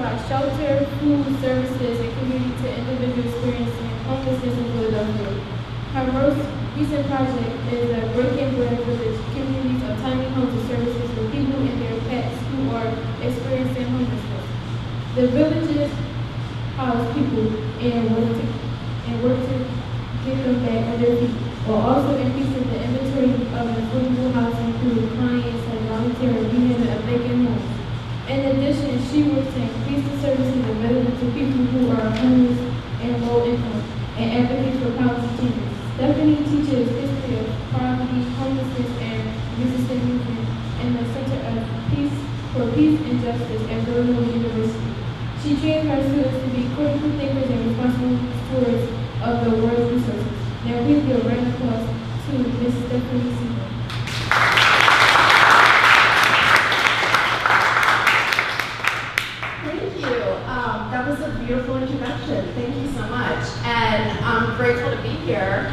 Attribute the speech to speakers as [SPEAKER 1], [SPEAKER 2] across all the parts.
[SPEAKER 1] provide shelter, food, services, and community to individuals experiencing homelessness in Philadelphia. Her most recent project is a breaking bread for the communities of tiny homes and services for people and their pets who are experiencing homelessness. The villages house people and work to get them back on their feet, while also increasing the inventory of affordable housing through clients like volunteer rehab and vacant homes. In addition, she works to increase the services available to people who are homeless and low income, and advocates for policy changes. Stephanie teaches history of poverty, homelessness, and resistance movement in the Center of Peace for Peace and Justice at Villanova University. She trains her students to be critical thinkers and responsible stewards of the world's resources. Now please give a round of applause to Ms. Stephanie Seaman.
[SPEAKER 2] Thank you. That was a beautiful introduction. Thank you so much. And I'm grateful to be here.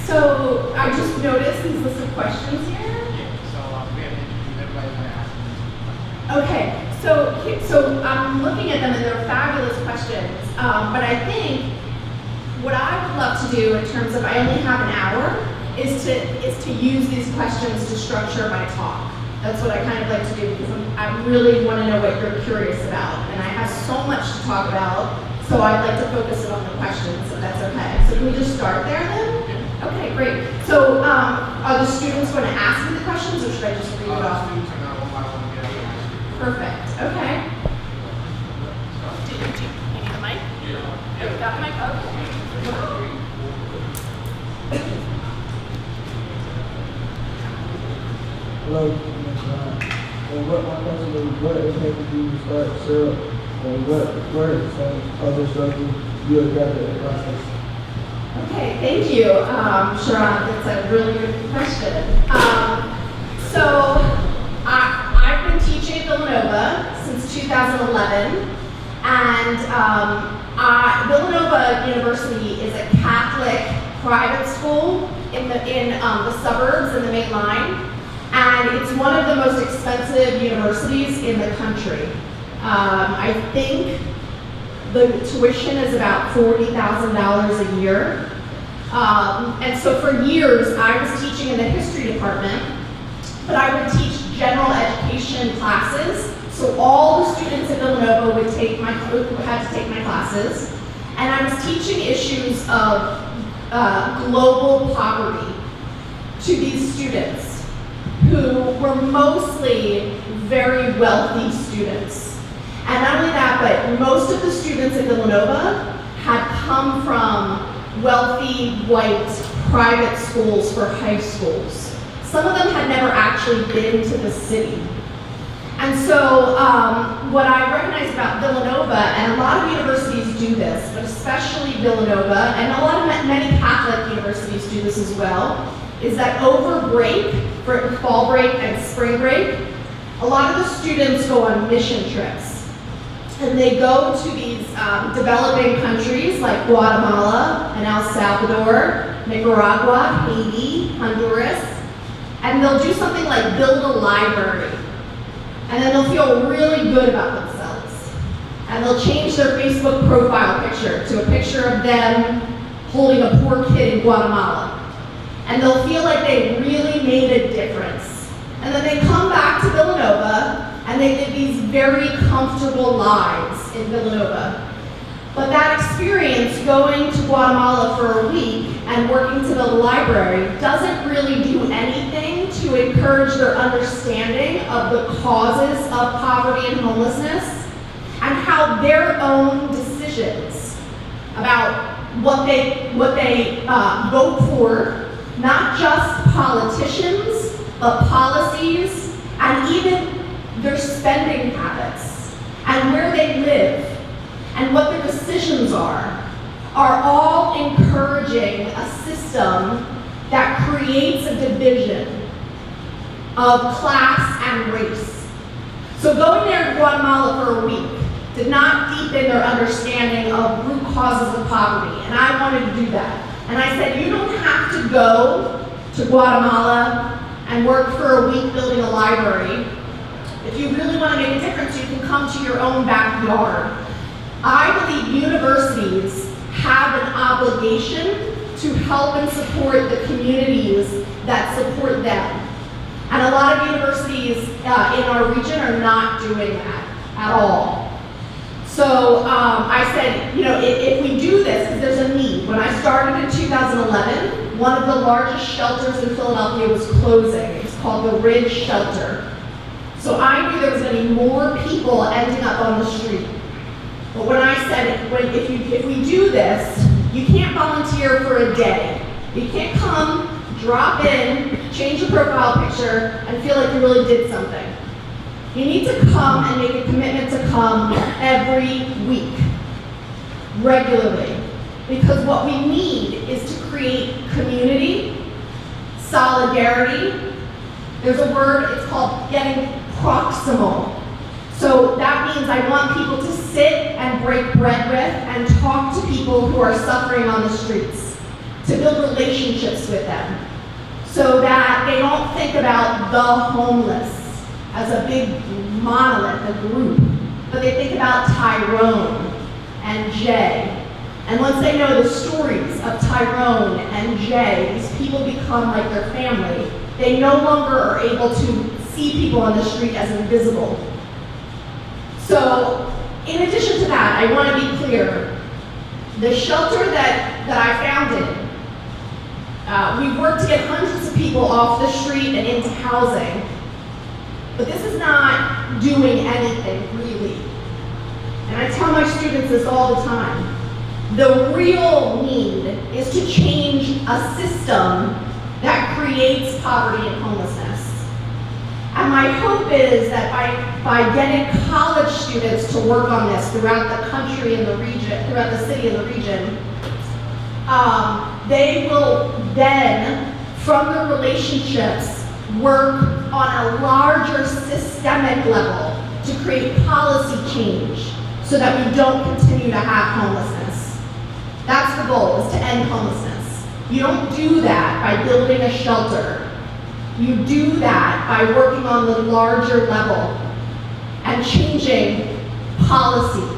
[SPEAKER 2] So I just noticed these list of questions here.
[SPEAKER 3] We have to introduce everybody by asking.
[SPEAKER 2] Okay, so I'm looking at them and they're fabulous questions. But I think what I would love to do in terms of I only have an hour is to use these questions to structure my talk. That's what I kind of like to do because I really want to know what you're curious about. And I have so much to talk about, so I'd like to focus it on the questions, if that's okay. So can we just start there then? Okay, great. So are the students going to ask me the questions or should I just read it off?
[SPEAKER 3] Students are going to one by one get up and ask you.
[SPEAKER 2] Perfect, okay. Do you need the mic? Yeah. You got the mic? Okay.
[SPEAKER 4] Hello, what my question is, what impact did you start SREHUP, and what some other struggles you have gathered in the process?
[SPEAKER 2] Okay, thank you, Sharon. That's a really good question. So I've been teaching at Villanova since 2011, and Villanova University is a Catholic private school in the suburbs in the Main Line. And it's one of the most expensive universities in the country. I think the tuition is about $40,000 a year. And so for years, I was teaching in the history department, but I would teach general education classes. So all the students at Villanova had to take my classes. And I was teaching issues of global poverty to these students, who were mostly very wealthy students. And not only that, but most of the students at Villanova had come from wealthy, white, private schools for high schools. Some of them had never actually been to the city. And so what I recognize about Villanova, and a lot of universities do this, but especially Villanova, and many Catholic universities do this as well, is that over break, for fall break and spring break, a lot of the students go on mission trips. And they go to these developing countries like Guatemala and El Salvador, Nicaragua, Haiti, Honduras, and they'll do something like build a library. And then they'll feel really good about themselves. And they'll change their Facebook profile picture to a picture of them holding a poor kid in Guatemala. And they'll feel like they really made a difference. And then they come back to Villanova and they live these very comfortable lives in Villanova. But that experience going to Guatemala for a week and working to build a library doesn't really do anything to encourage their understanding of the causes of poverty and homelessness and how their own decisions about what they vote for, not just politicians, but policies, and even their spending habits, and where they live, and what their decisions are all encouraging a system that creates a division of class and race. So going there to Guatemala for a week did not deepen their understanding of root causes of poverty, and I wanted to do that. And I said, you don't have to go to Guatemala and work for a week building a library. If you really want to make a difference, you can come to to your own backyard. I believe universities have an obligation to help and support the communities that support them. And a lot of universities in our region are not doing that at all. So I said, you know, if we do this, because there's a need. When I started in 2011, one of the largest shelters in Philadelphia was closing. It's called the Ridge Shelter. So I knew there was going to be more people ending up on the street. But when I said, if we do this, you can't volunteer for a day. You can't come, drop in, change your profile picture, and feel like you really did something. You need to come and make a commitment to come every week, regularly. Because what we need is to create community, solidarity. There's a word, it's called getting proximal. So that means I want people to sit and break bread with and talk to people who are suffering on the streets, to build relationships with them, so that they don't think about the homeless as a big monolith, a group, but they think about Tyrone and Jay. And once they know the stories of Tyrone and Jay, these people become like their family. They no longer are able to see people on the street as invisible. So, in addition to that, I want to be clear. The shelter that I founded, we've worked to get hundreds of people off the street and into housing. But this is not doing anything, really. And I tell my students this all the time. The real need is to change a system that creates poverty and homelessness. And my hope is that by getting college students to work on this throughout the country and the region, throughout the city and the region, they will then, from the relationships, work on a larger systemic level to create policy change so that we don't continue to have homelessness. That's the goal, is to end homelessness. You don't do that by building a shelter. You do that by working on the larger level and changing policies.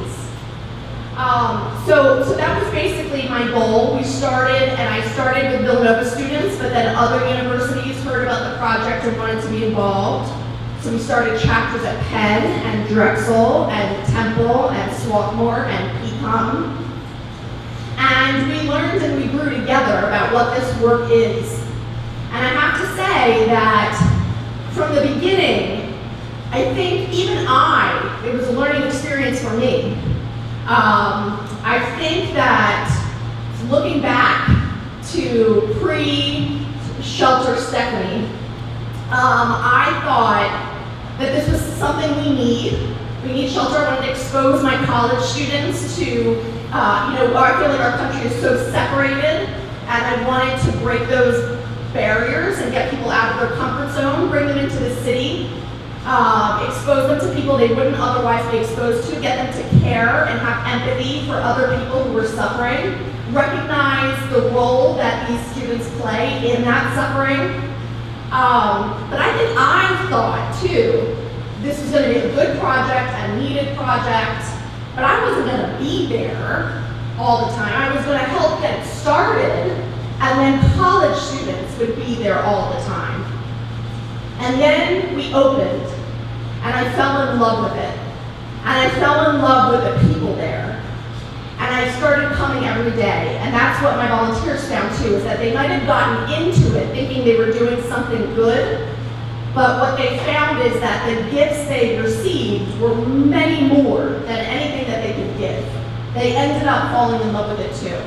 [SPEAKER 2] So that was basically my goal. I started with Villanova students, but then other universities heard about the project and wanted to be involved. So we started chapters at Penn and Drexel and Temple and Swarthmore and Pecan. And we learned and we grew together about what this work is. And I have to say that from the beginning, I think it was a learning experience for me. I think that looking back to pre-shelter Stephanie, I thought that this was something we need. We need shelter. I wanted to expose my college students to, I feel like our country is so separated, and I wanted to break those barriers and get people out of their comfort zone, bring them into the city, expose them to people they wouldn't otherwise be exposed to, get them to care and have empathy for other people who are suffering, recognize the role that these students play in that suffering. But I thought too, this was going to be a good project, a needed project, but I wasn't going to be there all the time. I was going to help get it started, and then college students would be there all the time. And then we opened, and I fell in love with it. And I fell in love with the people there. And I started coming every day, and that's what my volunteers found too, is that they might have gotten into it thinking they were doing something good, but what they found is that the gifts they received were many more than anything that they could give. They ended up falling in love with it too.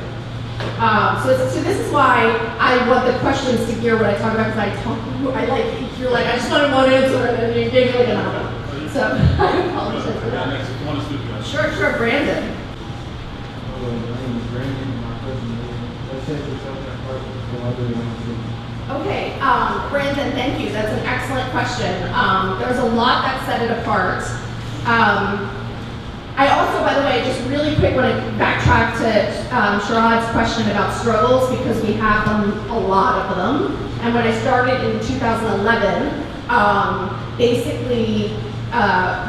[SPEAKER 2] So this is why I want the questions to gear what I talk about, because you're like, I just want one answer, and then you gave me like another. So I apologize for that. Sure, Brandon.
[SPEAKER 4] My name is Brandon, my cousin. Let's take yourself apart from other.
[SPEAKER 2] Okay, Brandon, thank you. That's an excellent question. There's a lot that set it apart. I also, by the way, just really quick want to backtrack to Sherrod's question about struggles, because we have them, a lot of them. And when I started in 2011, basically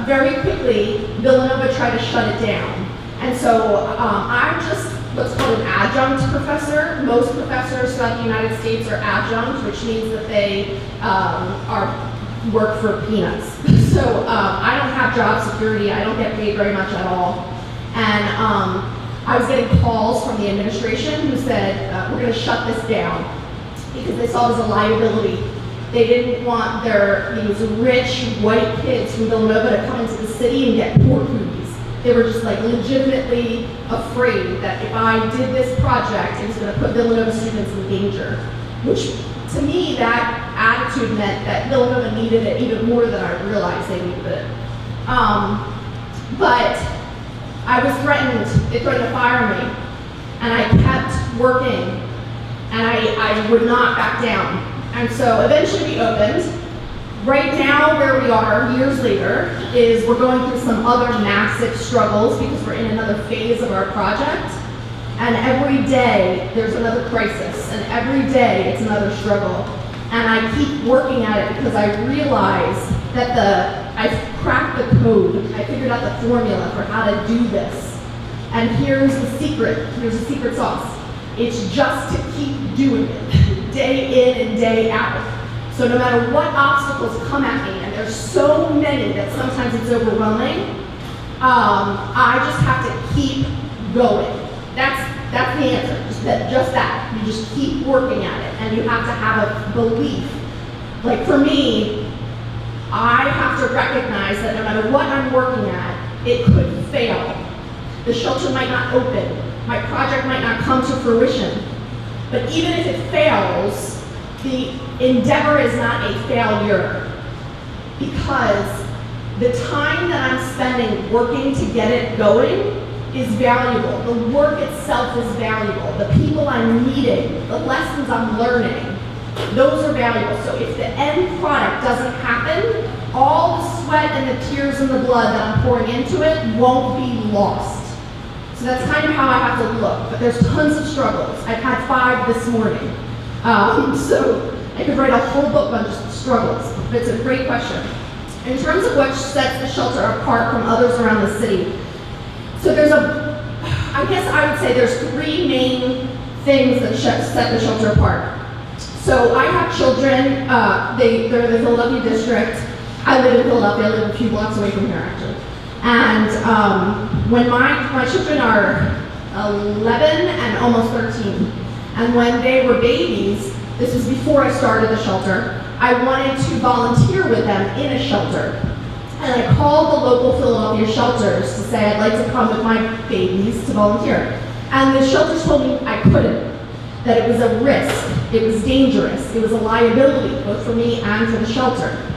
[SPEAKER 2] very quickly, Villanova tried to shut it down. And so I'm just what's called an adjunct professor. Most professors throughout the United States are adjunct, which means that they work for peanuts. So I don't have job security. I don't get paid very much at all. And I was getting calls from the administration who said, we're going to shut this down because they saw it as a liability. They didn't want these rich white kids from Villanova to come into the city and get poor cookies. They were just like legitimately afraid that if I did this project, it was going to put Villanova students in danger, which to me, that attitude meant that Villanova needed it even more than I realized they needed it. But I was threatened. They threatened to fire me, and I kept working, and I would not back down. And so eventually we opened. Right now, where we are years later, is we're going through some other massive struggles because we're in another phase of our project. And every day, there's another crisis. And every day, it's another struggle. And I keep working at it because I realize that I've cracked the code. I figured out the formula for how to do this. And here's the secret. Here's the secret sauce. It's just to keep doing it, day in and day out. So no matter what obstacles come at me, and there's so many that sometimes it's overwhelming, I just have to keep going. That's the answer, just that. You just keep working at it, and you have to have a belief. Like for me, I have to recognize that no matter what I'm working at, it could fail. The shelter might not open. My project might not come to fruition. But even if it fails, the endeavor is not a failure, because the time that I'm spending working to get it going is valuable. The work itself is valuable. The people I'm meeting, the lessons I'm learning, those are valuable. So if the end product doesn't happen, all the sweat and the tears and the blood that I'm pouring into it won't be lost. So that's kind of how I have to look. But there's tons of struggles. I've had 5 this morning. So I could write a whole book on just struggles. But it's a great question. In terms of what sets the shelter apart from others around the city, so I guess I would say there's 3 main things that set the shelter apart. So I have children, they're in the Philadelphia district. I live in Philadelphia, I live a few blocks away from here actually. And when my children are 11 and almost 13, and when they were babies, this was before I started the shelter, I wanted to volunteer with them in a shelter. And I called the local Philadelphia shelters to say I'd like to come with my babies to volunteer. And the shelters told me I couldn't, that it was a risk, it was dangerous, it was a liability, both for me and for the shelter.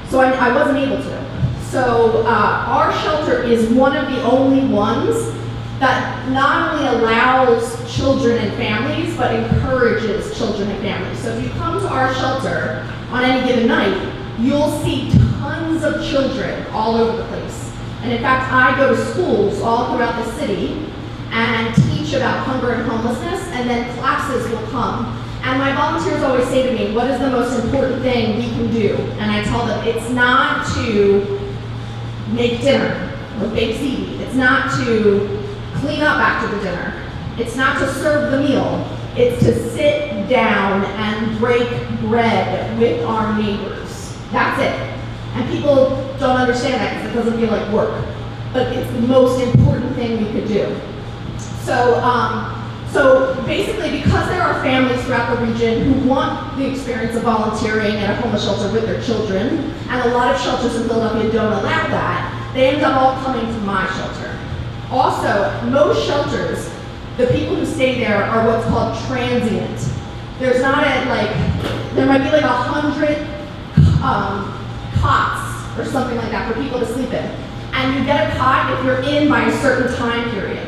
[SPEAKER 2] So I wasn't able to. So our shelter is one of the only ones that not only allows children and families, but encourages children and families. So if you come to our shelter on any given night, you'll see tons of children all over the place. And in fact, I go to schools all throughout the city and teach about hunger and homelessness, and then classes will come. And my volunteers always say to me, what is the most important thing we can do? And I tell them, it's not to make dinner or bake ziti. It's not to clean up after the dinner. It's not to serve the meal. It's to sit down and break bread with our neighbors. That's it. And people don't understand that because it doesn't feel like work. But it's the most important thing we could do. So basically, because there are families throughout the region who want the experience of volunteering at a homeless shelter with their children, and a lot of shelters in Philadelphia don't allow that, they end up all coming to my shelter. Also, most shelters, the people who stay there are what's called transient. There's not there might be like 100 cots or something like that for people to sleep in. And you get a cot if you're in by a certain time period.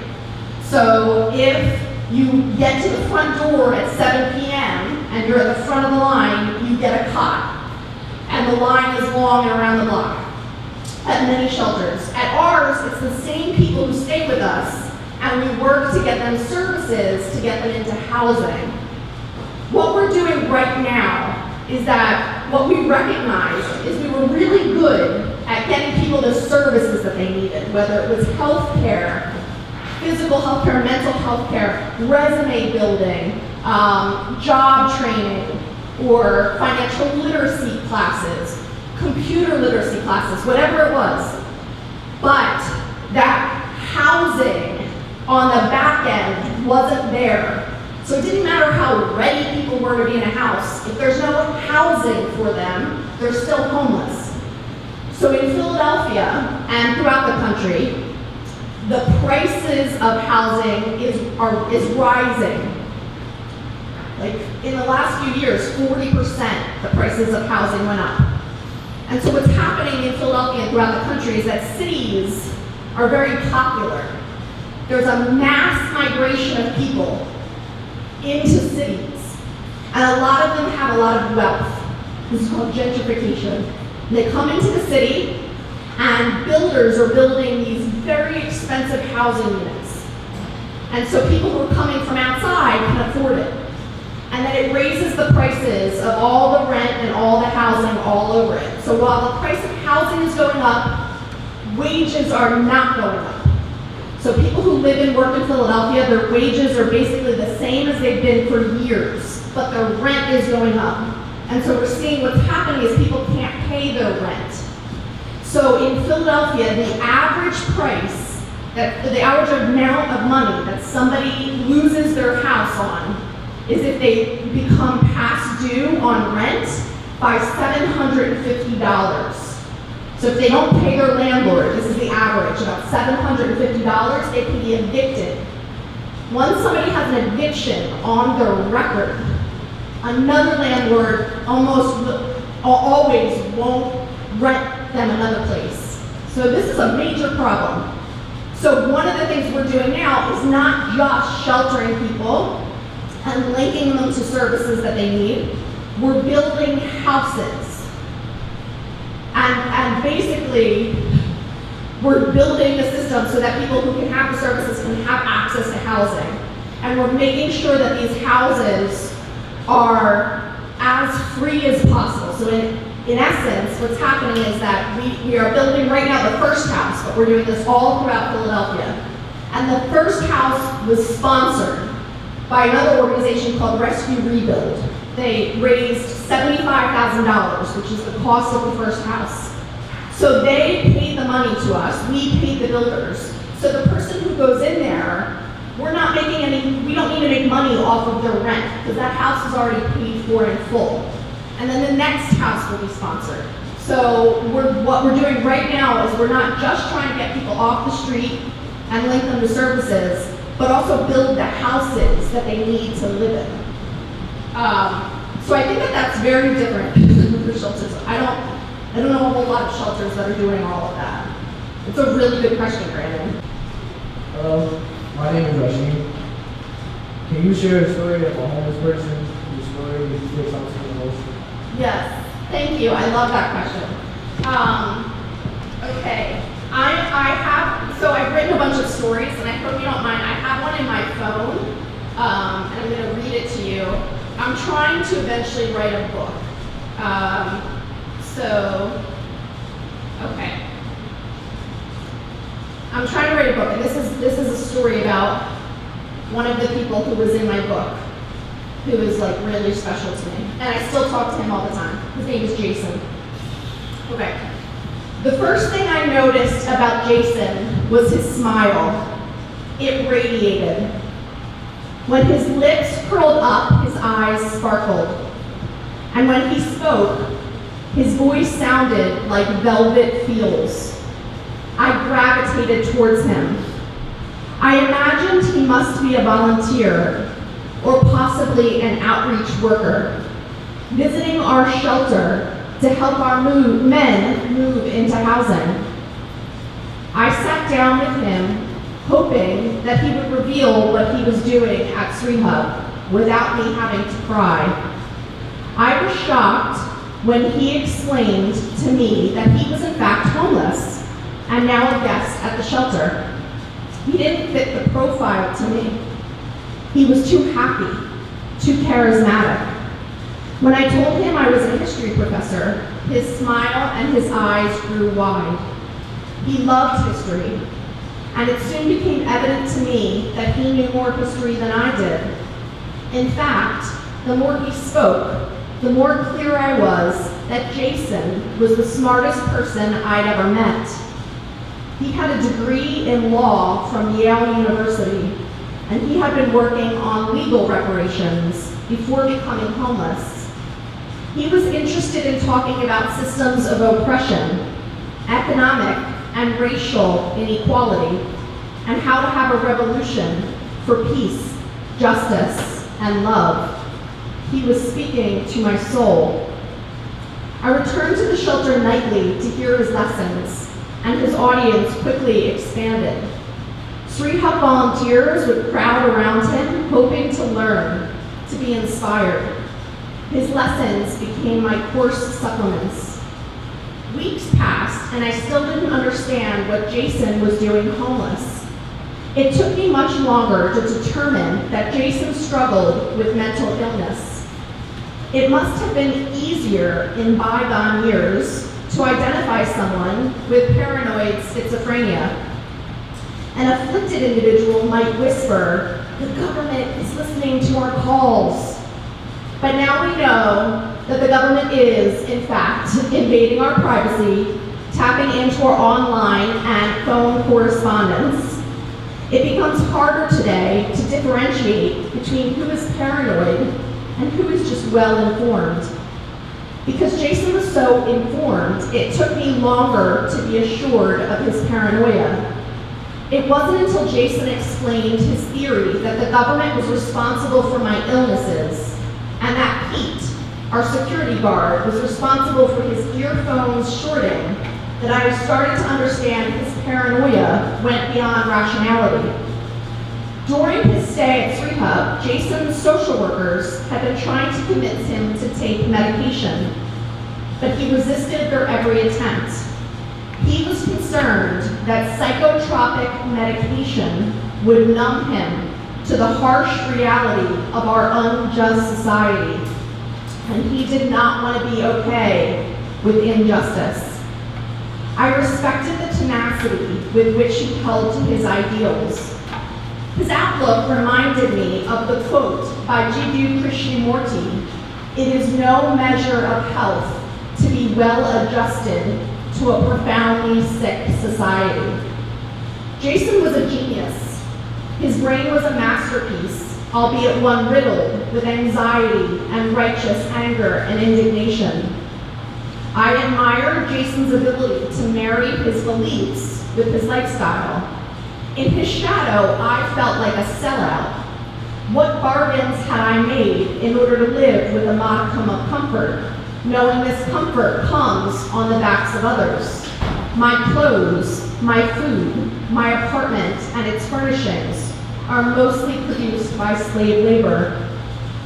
[SPEAKER 2] So if you get to the front door at 7 p.m. and you're at the front of the line, you get a cot. And the line is long and around the block at many shelters. At ours, it's the same people who stay with us, and we work to get them services to get them into housing. What we're doing right now is that what we recognized is we were really good at at getting people the services that they needed, whether it was health care, physical health care, mental health care, resume building, job training, or financial literacy classes, computer literacy classes, whatever it was. But that housing on the back end wasn't there. So it didn't matter how ready people were to be in a house. If there's no housing for them, they're still homeless. So in Philadelphia and throughout the country, the prices of housing is rising. Like in the last few years, 40% the prices of housing went up. And so what's happening in Philadelphia and throughout the country is that cities are very popular. There's a mass migration of people into cities. And a lot of them have a lot of wealth. This is called gentrification. They come into the city and builders are building these very expensive housing units. And so people who are coming from outside can afford it. And then it raises the prices of all the rent and all the housing all over it. So while the price of housing is going up, wages are not going up. So people who live and work in Philadelphia, their wages are basically the same as they've been for years, but their rent is going up. And so we're seeing what's happening is people can't pay their rent. So in Philadelphia, the average price, the average amount of money that somebody loses their house on is if they become past due on rent by $750. So if they don't pay their landlord, this is the average, about $750, they can be evicted. Once somebody has an eviction on their record, another landlord always won't rent them another place. So this is a major problem. So one of the things we're doing now is not just sheltering people and linking them to services that they need. We're building houses. And basically, we're building the system so that people who can have the services can have access to housing. And we're making sure that these houses are as free as possible. So in essence, what's happening is that we are building right now the first house, but we're doing this all throughout Philadelphia. And the first house was sponsored by another organization called Rescue Rebuild. They raised $75,000, which is the cost of the first house. So they paid the money to us, we paid the builders. So the person who goes in there, we don't need to make money off of their rent, because that house is already paid for in full. And then the next house will be sponsored. So what we're doing right now is we're not just trying to get people off the street and link them to services, but also build the houses that they need to live in. So I think that that's very different than the shelters. I don't know a whole lot of shelters that are doing all of that. It's a really good question, Brandon.
[SPEAKER 4] Hello, my name is Rashid. Can you share a story of a homeless person whose story you feel comes to the most?
[SPEAKER 2] Yes, thank you. I love that question. Okay, I've written a bunch of stories, and I hope you don't mind. I have one in my phone, and I'm going to read it to you. I'm trying to eventually write a book. Okay. I'm trying to write a book, and this is a story about one of the people who was in my book, who is like really special to me. And I still talk to him all the time. His name is Jason. Okay. The first thing I noticed about Jason was his smile. It radiated. When his lips curled up, his eyes sparkled. And when he spoke, his voice sounded like velvet feels. I gravitated towards him. I imagined he must be a volunteer, or possibly an outreach worker, visiting our shelter to help our men move into housing. I sat down with him, hoping that he would reveal what he was doing at SREHUP without me having to cry. I was shocked when he explained to me that he was in fact homeless and now a guest at the shelter. He didn't fit the profile to me. He was too happy, too charismatic. When I told him I was a history professor, his smile and his eyes grew wide. He loved history, and it soon became evident to me that he knew more history than I did. In fact, the more he spoke, the more clear I was that Jason was the smartest person I'd ever met. He had a degree in law from Yale University, and he had been working on legal reparations before becoming homeless. He was interested in talking about systems of oppression, economic and racial inequality, and how to have a revolution for peace, justice, and love. He was speaking to my soul. I returned to the shelter nightly to hear his lessons, and his audience quickly expanded. SREHUP volunteers would crowd around him, hoping to learn, to be inspired. His lessons became my course supplements. Weeks passed, and I still didn't understand what Jason was doing homeless. It took me much longer to determine that Jason struggled with mental illness. It must have been easier in bygone years to identify someone with paranoid schizophrenia. An afflicted individual might whisper, "The government is listening to our calls." But now we know that the government is, in fact, invading our privacy, tapping into our online and phone correspondence. It becomes harder today to differentiate between who is paranoid and who is just well-informed. Because Jason was so informed, it took me longer to be assured of his paranoia. It wasn't until Jason explained his theory that the government was responsible for my illnesses, and that Pete, our security guard, was responsible for his earphones shorting, that I started to understand his paranoia went beyond rationality. During his stay at SREHUP, Jason's social workers had been trying to convince him to take medication, but he resisted their every attempt. He was concerned that psychotropic medication would numb him to the harsh reality of our unjust society, and he did not want to be okay with injustice. I respected the tenacity with which he held to his ideals. His outlook reminded me of the quote by Jiddu Krishnamurti, "It is no measure of health to be well adjusted to a profoundly sick society." Jason was a genius. His brain was a masterpiece, albeit one riddled with anxiety and righteous anger and indignation. I admired Jason's ability to marry his beliefs with his lifestyle. In his shadow, I felt like a sellout. What bargains had I made in order to live with a modicum of comfort, knowing this comfort comes on the backs of others? My clothes, my food, my apartment, and its furnishings are mostly produced by slave labor.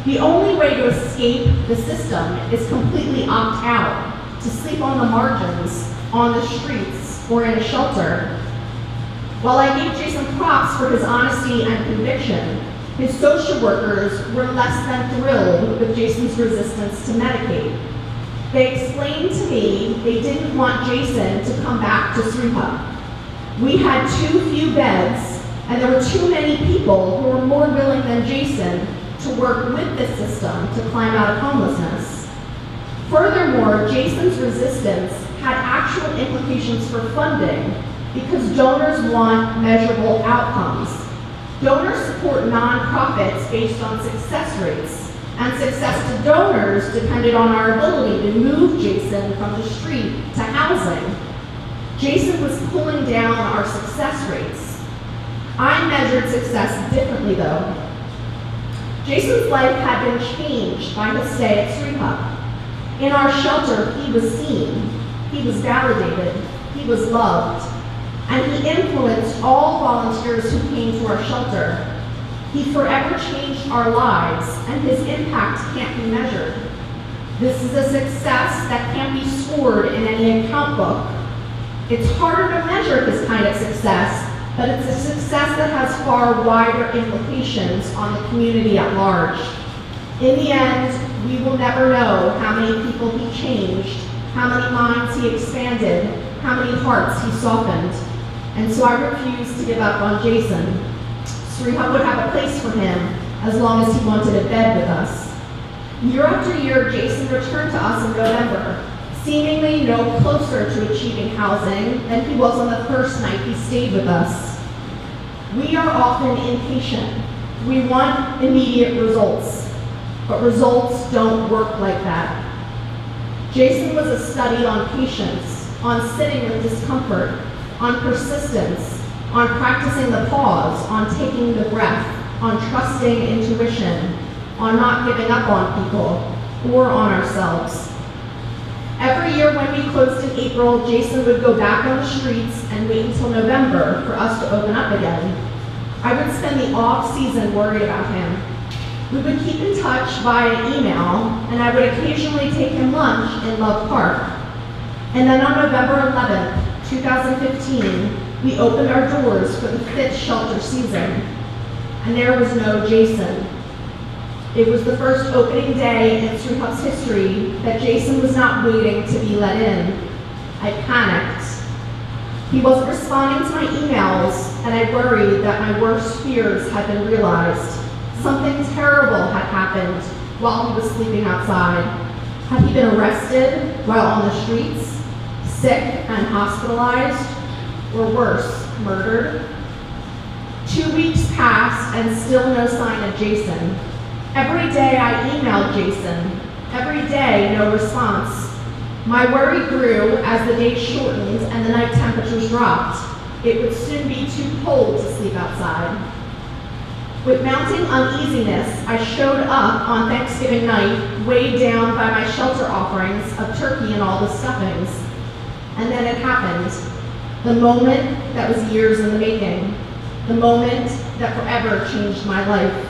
[SPEAKER 2] The only way to escape the system is completely opt out, to sleep on the margins, on the streets, or in a shelter. While I gave Jason props for his honesty and conviction, his social workers were less than thrilled with Jason's resistance to Medicaid. They explained to me they didn't want Jason to come back to SREHUP. We had too few beds, and there were too many people who were more willing than Jason to work with the system to climb out of homelessness. Furthermore, Jason's resistance had actual implications for funding, because donors want measurable outcomes. Donors support nonprofits based on success rates, and success to donors depended on our ability to move Jason from the street to housing. Jason was pulling down our success rates. I measured success differently though. Jason's life had been changed by his stay at SREHUP. In our shelter, he was seen, he was validated, he was loved, and he influenced all volunteers who came to our shelter. He forever changed our lives, and his impact can't be measured. This is a success that can't be scored in any account book. It's harder to measure this kind of success, but it's a success that has far wider implications on the community at large. In the end, we will never know how many people he changed, how many minds he expanded, how many hearts he softened. And so I refuse to give up on Jason. SREHUP would have a place for him as long as he wanted a bed with us. Year after year, Jason returned to us in November, seemingly no closer to achieving housing than he was on the first night he stayed with us. We are often impatient. We want immediate results, but results don't work like that. Jason was a study on patience, on sitting with discomfort, on persistence, on practicing the pause, on taking the breath, on trusting intuition, on not giving up on people or on ourselves. Every year when we closed in April, Jason would go back on the streets and wait until November for us to open up again. I would spend the off season worried about him. We would keep in touch via email, and I would occasionally take him lunch in Love Park. And then on November 11th, 2015, we opened our doors for the 5th shelter season, and there was no Jason. It was the first opening day in SREHUP's history that Jason was not waiting to be let in. I panicked. He wasn't responding to my emails, and I worried that my worst fears had been realized. Something terrible had happened while he was sleeping outside. Had he been arrested while on the streets, sick and hospitalized, or worse, murdered? 2 weeks passed and still no sign of Jason. Every day I emailed Jason. Every day, no response. My worry grew as the days shortened and the night temperatures dropped. It would soon be too cold to sleep outside. With mounting uneasiness, I showed up on Thanksgiving night, weighed down by my shelter offerings of turkey and all the stuffings. And then it happened. The moment that was years in the making. The moment that forever changed my life.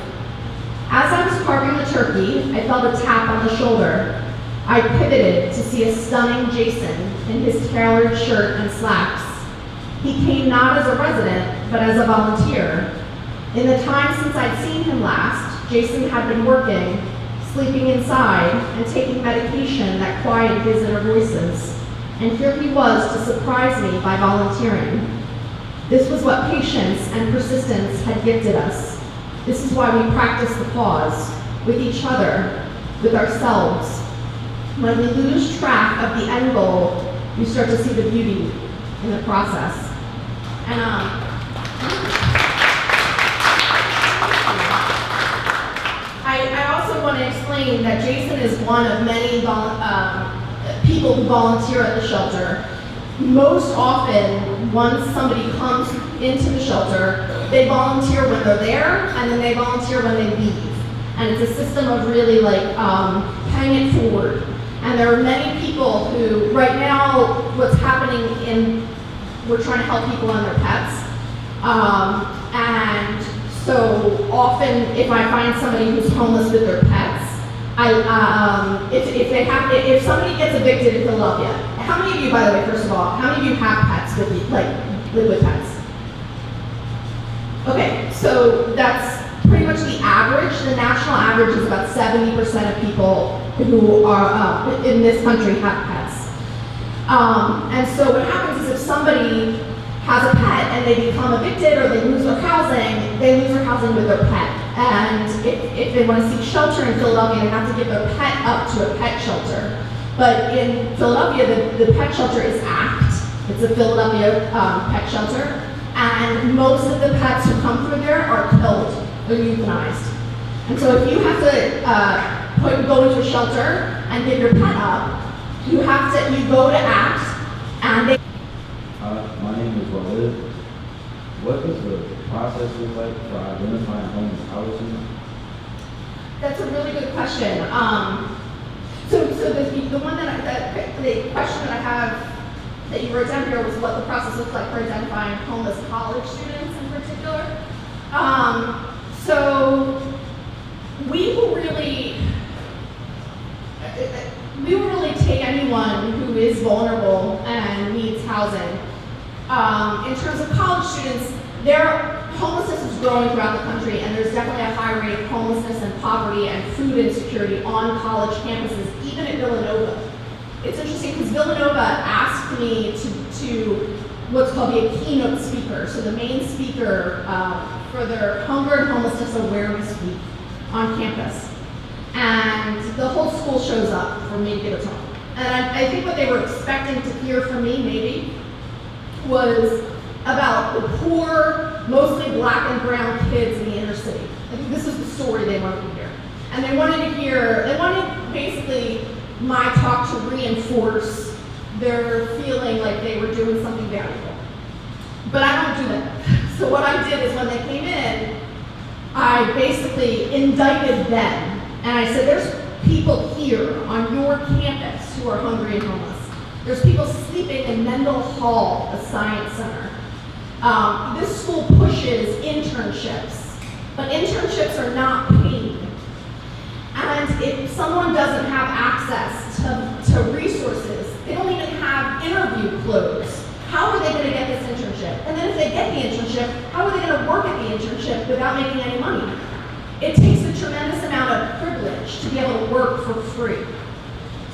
[SPEAKER 2] As I was carving the turkey, I felt a tap on the shoulder. I pivoted to see a stunning Jason in his tailored shirt and slacks. He came not as a resident, but as a volunteer. In the time since I'd seen him last, Jason had been working, sleeping inside, and taking medication that quieted his inner voices. And here he was to surprise me by volunteering. This was what patience and persistence had gifted us. This is why we practice the pause, with each other, with ourselves. When we lose track of the end goal, we start to see the beauty in the process. And I also want to explain that Jason is one of many people who volunteer at the shelter. Most often, once somebody comes into the shelter, they volunteer when they're there, and then they volunteer when they leave. And it's a system of really paying it forward. And there are many people who, right now, what's happening we're trying to help people and their pets. And so often, if I find somebody who's homeless with their pets, if somebody gets evicted in Philadelphia, how many of you, by the way, first of all, how many of you have pets with you, live with pets? Okay, so that's pretty much the average. The national average is about 70% of people who are in this country have pets. And so what happens is if somebody has a pet and they become evicted or they lose their housing with their pet. And if they want to seek shelter in Philadelphia, they have to give their pet up to a pet shelter. But in Philadelphia, the pet shelter is ACT. It's a Philadelphia pet shelter. And most of the pets who come through there are killed or euthanized. And so if you have to go into a shelter and give your pet up, you go to ACT and they...
[SPEAKER 5] My name is Walid. What does the process look like for identifying homeless housing?
[SPEAKER 2] That's a really good question. So the question that I have that you wrote down here was what the process looks like for identifying homeless college students in particular. So we will really take anyone who is vulnerable and needs housing. In terms of college students, their homelessness is growing growing throughout the country, and there's definitely a high rate of homelessness and poverty and food insecurity on college campuses, even at Villanova. It's interesting because Villanova asked me to what's called be a keynote speaker, so the main speaker for their Hunger and Homelessness Awareness Week on campus. And the whole school shows up for me to give a talk. And I think what they were expecting to hear from me, maybe, was about the poor, mostly black and brown kids in the inner city. I think this is the story they wanted to hear. And they wanted basically my talk to reinforce their feeling like they were doing something valuable. But I don't do that. So what I did is when they came in, I basically indicted them. And I said, there's people here on your campus who are hungry and homeless. There's people sleeping in Mendel Hall, the Science Center. This school pushes internships, but internships are not paid. And if someone doesn't have access to resources, they don't even have interview clothes. How are they going to get this internship? And then if they get the internship, how are they going to work at the internship without making any money? It takes a tremendous amount of privilege to be able to work for free.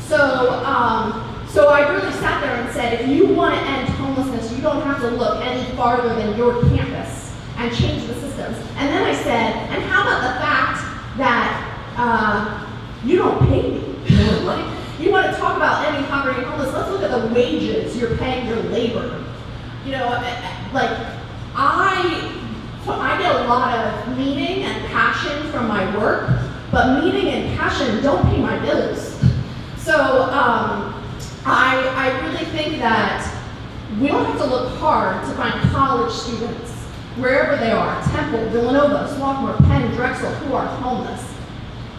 [SPEAKER 2] So I really sat there and said, if you want to end homelessness, you don't have to look any farther than your campus and change the systems. And then I said, and how about the fact that you don't pay me? Like, you want to talk about ending poverty and homeless, let's look at the wages you're paying your labor. You know, like, I get a lot of meaning and passion from my work, but meaning and passion don't pay my bills. So I really think that we don't have to look hard to find college students, wherever they are, Temple, Villanova, Swarthmore, Penn, Drexel, who are homeless.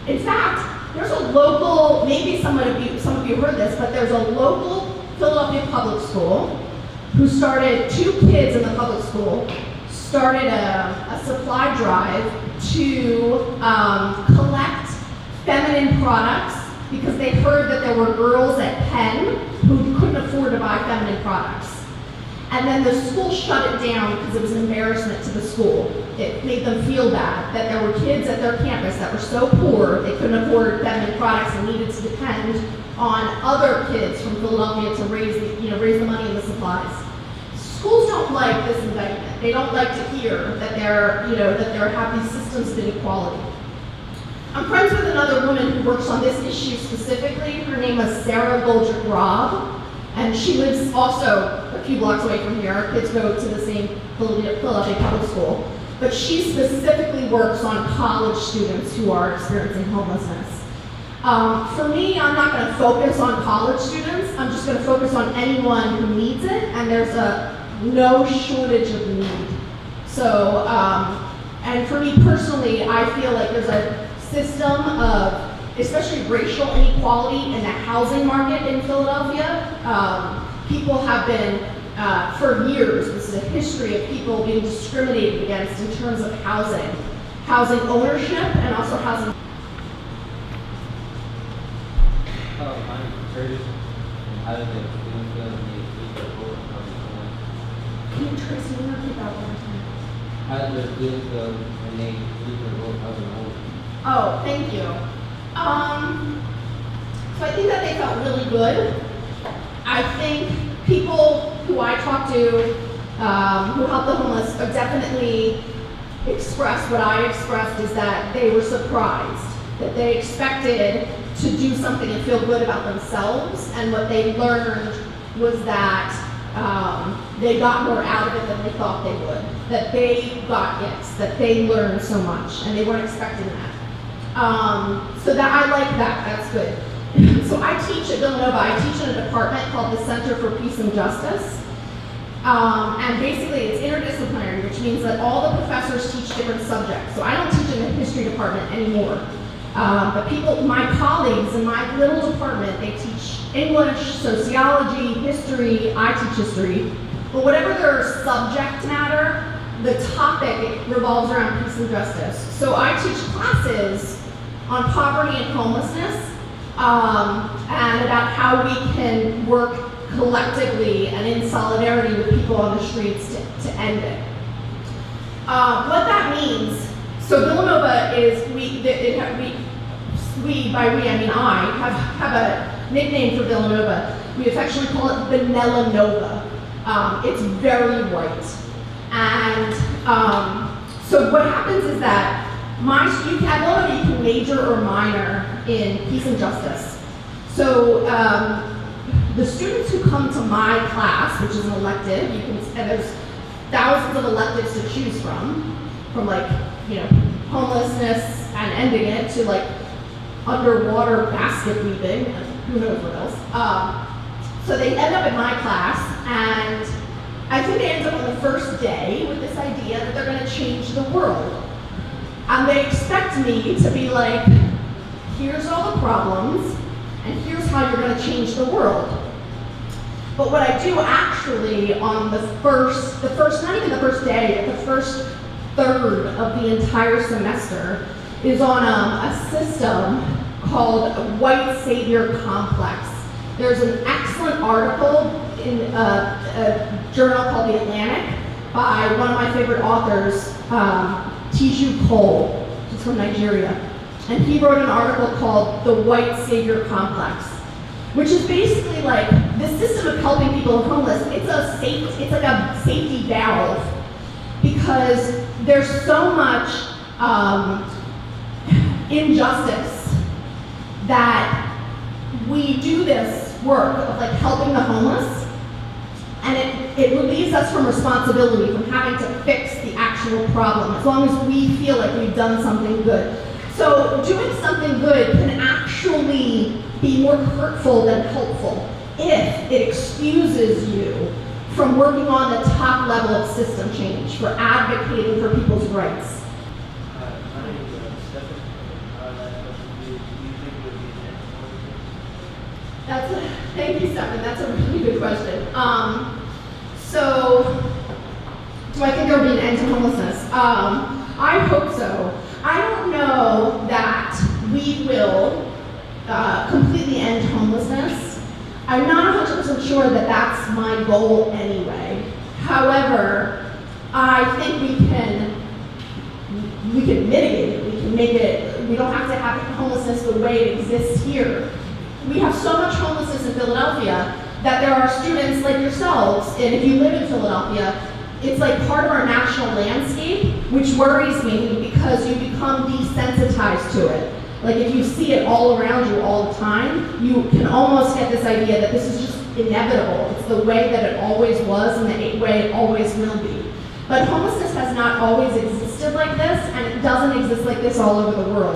[SPEAKER 2] In fact, there's a local, maybe some of you heard this, but there's a local Philadelphia public school who started, 2 kids in the public school, started a supply drive to collect feminine products because they heard that there were girls at Penn who couldn't afford to buy feminine products. And then the school shut it down because it was an embarrassment to the school. It made them feel bad that there were kids at their campus that were so poor they couldn't afford feminine products and needed to depend on other kids from Philadelphia to raise the money and the supplies. Schools don't like this indictment. They don't like to hear that there have these systems of inequality. I'm friends with another woman who works on this issue specifically. Her name is Sarah Goldrick-Robb, and she lives also a few blocks away from here. Our kids go to the same Philadelphia public school. But she specifically works on college students who are experiencing homelessness. For me, I'm not going to focus on college students. I'm just going to focus on anyone who needs it, and there's no shortage of need. So, and for me personally, I feel like there's a system of, especially racial inequality in the housing market in Philadelphia. People have been, for years, this is a history of people being discriminated against in terms of housing ownership, and also housing.
[SPEAKER 6] Hello, my name is Curtis, and I live in Bloomfield,
[SPEAKER 2] Can you trace me repeat that one more time?
[SPEAKER 6] I live in Bloomfield, and they sleep in both of them.
[SPEAKER 2] Oh, thank you. So I think that they felt really good. I think people who I talk to, who help the homeless, have definitely expressed what I expressed, is that they were surprised, that they expected to do something and feel good about themselves, and what they learned was that they got more out of it than they thought they would, that they got gifts, that they learned so much, and they weren't expecting that. So that I like that, that's good. So I teach at Villanova, I teach in a department called the Center for Peace and Justice. And basically it's interdisciplinary, which means that all the professors teach different subjects. So I don't teach in the history department anymore. But my colleagues in my little department, they teach English, sociology, history, I teach history. But whatever their subject matter, the topic revolves around peace and justice. So I teach classes on poverty and homelessness, and about how we can work collectively and in solidarity with people on the streets to end it. What that that means, so Villanova is, by we I mean I, have a nickname for Villanova. We affectionately call it Vanilla Nova. It's very white. And so what happens is that at Villanova you can major or minor in peace and justice. So the students who come to my class, which is an elective, and there's thousands of electives to choose from like, homelessness and ending it to like underwater basket weaving and who knows what else. So they end up in my class, and I think they end up on the first day with this idea that they're going to change the world. And they expect me to be like, here's all the problems, and here's how you're going to change the world. But what I do actually on the first, not even the first day, but the first third of the entire semester is on a system called White Savior Complex. There's an excellent article in a journal called The Atlantic by one of my favorite authors, Tiju Cole, who's from Nigeria. And he wrote an article called The White Savior Complex, which is basically like the system of helping people who are homeless. It's like a safety valve, because there's so much injustice that we do this work of like helping the homeless, and it relieves us from responsibility, from having to fix the actual problem, as long as we feel like we've done something good. So doing something good can actually be more hurtful than helpful if it excuses you from working on the top level of system change, for advocating for people's rights.
[SPEAKER 6] My name is Stephen. Last question, do you think it would be an end to homelessness?
[SPEAKER 2] Thank you, Stephen. That's a really good question. So, do I think there will be an end to homelessness? I hope so. I don't know that we will completely end homelessness. I'm not 100% sure that that's my goal anyway. However, I think we can mitigate it. We can make it, we don't have to have homelessness the way it exists here. We have so much homelessness in Philadelphia that there are students like yourselves, and if you live in Philadelphia, it's like part of our national landscape, which worries me because you become desensitized to it. Like if you see it all around you all the time, you can almost get this idea that this is just inevitable. It's the way that it always was and the way it always will be. But homelessness has not always existed like this, and it doesn't exist like this all over the world.